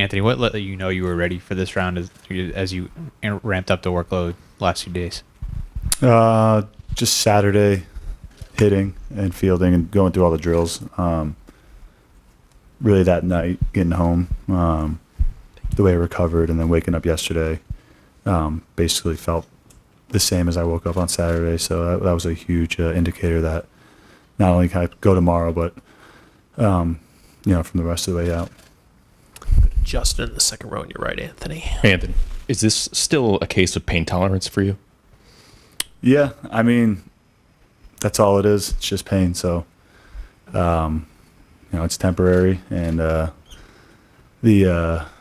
Anthony, what let you know you were ready for this round as you ramped up the workload last few days? Just Saturday, hitting and fielding and going through all the drills. Really that night, getting home, the way I recovered, and then waking up yesterday, basically felt the same as I woke up on Saturday. So that was a huge indicator that not only can I go tomorrow, but from the rest of the way out. Justin in the second row on your right, Anthony. Anthony, is this still a case of pain tolerance for you? Yeah, I mean, that's all it is. It's just pain. So, it's temporary, and the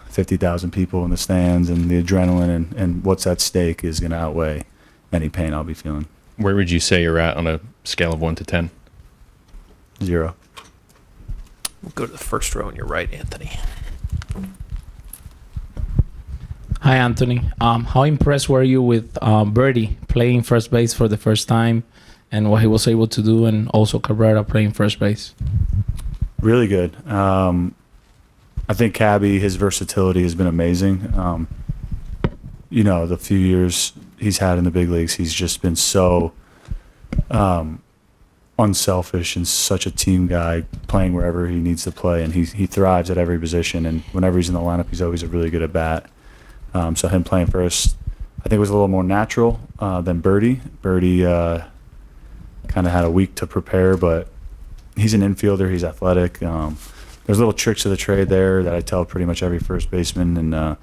50,000 people in the stands and the adrenaline and what's at stake is going to outweigh any pain I'll be feeling. Where would you say you're at on a scale of 1 to 10? 0. We'll go to the first row on your right, Anthony. Hi, Anthony. How impressed were you with Birdie playing first base for the first time and what he was able to do, and also Cabrera playing first base? Really good. I think Cabby, his versatility has been amazing. The few years he's had in the big leagues, he's just been so unselfish and such a team guy, playing wherever he needs to play, and he thrives at every position, and whenever he's in the lineup, he's always really good at bat. So him playing first, I think, was a little more natural than Birdie. Birdie kind of had a week to prepare, but he's an infielder. He's athletic. There's little tricks of the trade there that I tell pretty much every first baseman, and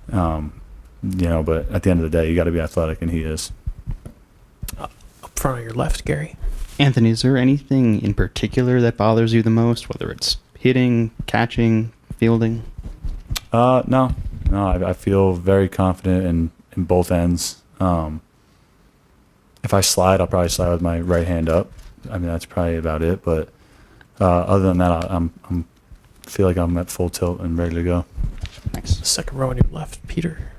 but at the end of the day, you got to be athletic, and he is. Up front on your left, Gary. Anthony, is there anything in particular that bothers you the most, whether it's hitting, catching, fielding? No, I feel very confident in both ends. If I slide, I'll probably slide with my right hand up. I mean, that's probably about it. But other than that, I feel like I'm at full tilt and ready to go. Thanks. Second row on your left, Peter.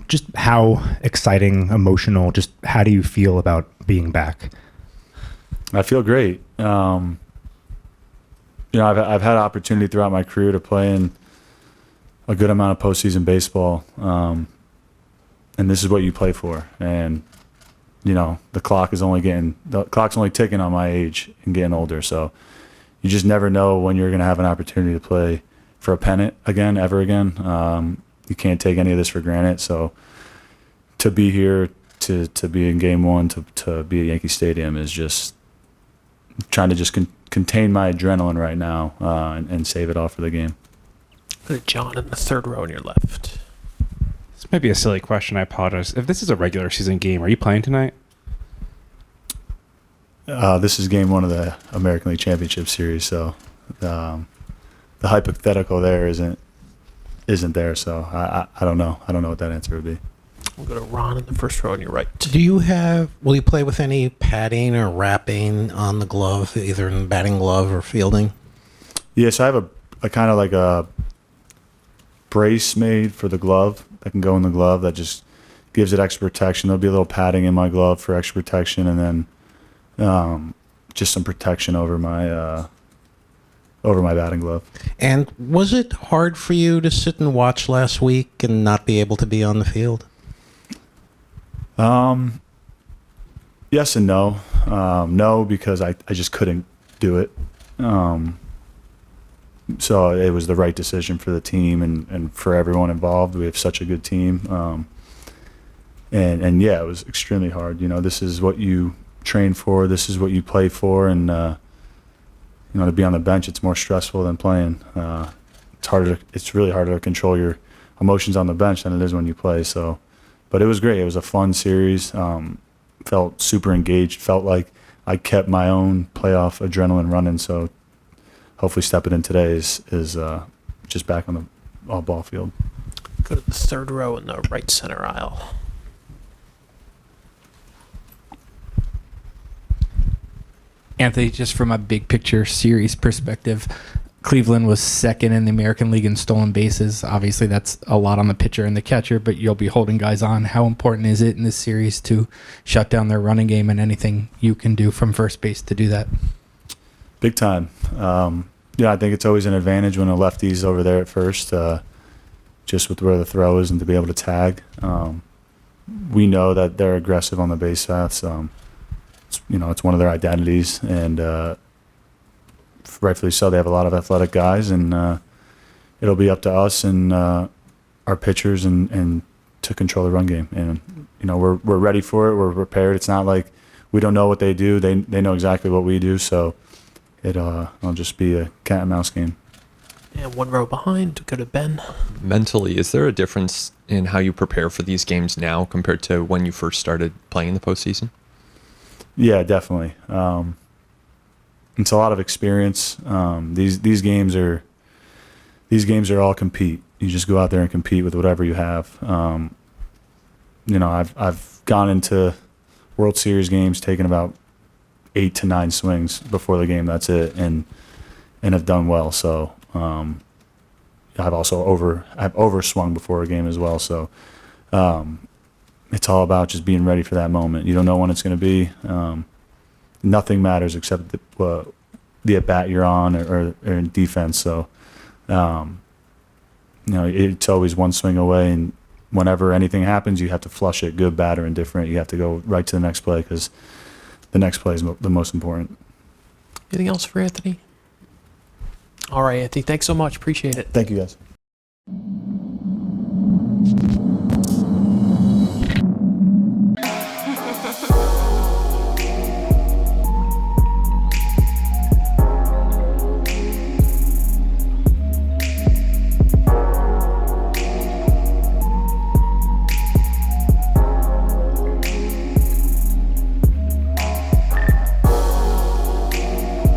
Just how exciting, emotional, just how do you feel about being back? I feel great. I've had opportunity throughout my career to play in a good amount of postseason baseball, and this is what you play for. And the clock's only ticking on my age and getting older. So you just never know when you're going to have an opportunity to play for a pennant ever again. You can't take any of this for granted. So to be here, to be in Game 1, to be at Yankee Stadium is just trying to just contain my adrenaline right now and save it all for the game. Go to John in the third row on your left. This might be a silly question. I apologize. If this is a regular season game, are you playing tonight? This is Game 1 of the American League Championship Series, so the hypothetical there isn't there. So I don't know. I don't know what that answer would be. We'll go to Ron in the first row on your right. Will you play with any padding or wrapping on the glove, either in batting glove or fielding? Yes, I have a kind of like a brace made for the glove that can go in the glove that just gives it extra protection. There'll be a little padding in my glove for extra protection, and then just some protection over my batting glove. And was it hard for you to sit and watch last week and not be able to be on the field? Yes and no. No, because I just couldn't do it. So it was the right decision for the team and for everyone involved. We have such a good team. And yeah, it was extremely hard. This is what you train for. This is what you play for. And, to be on the bench, it's more stressful than playing. It's really harder to control your emotions on the bench than it is when you play. So, but it was great. It was a fun series. Felt super engaged. Felt like I kept my own playoff adrenaline running. So hopefully stepping in today is just back on the ball field. Go to the third row in the right center aisle. Anthony, just from a big picture series perspective, Cleveland was second in the American League in stolen bases. Obviously, that's a lot on the pitcher and the catcher, but you'll be holding guys on. How important is it in this series to shut down their running game, and anything you can do from first base to do that? Big time. Yeah, I think it's always an advantage when a lefty's over there at first, just with where the throw is and to be able to tag. We know that they're aggressive on the base paths. It's one of their identities, and rightfully so. They have a lot of athletic guys, and it'll be up to us and our pitchers and to control the run game. And we're ready for it. We're prepared. It's not like we don't know what they do. They know exactly what we do. So it'll just be a cat and mouse game. And one row behind, go to Ben. Mentally, is there a difference in how you prepare for these games now compared to when you first started playing in the postseason? Yeah, definitely. It's a lot of experience. These games are all compete. You just go out there and compete with whatever you have. I've gone into World Series games taking about 8 to 9 swings before the game. That's it, and have done well. So I've also overswung before a game as well. So it's all about just being ready for that moment. You don't know when it's going to be. Nothing matters except the at bat you're on or in defense. So it's always one swing away, and whenever anything happens, you have to flush it, good, bad, or indifferent. You have to go right to the next play because the next play is the most important. Anything else for Anthony? All right, Anthony, thanks so much. Appreciate it. Thank you, guys.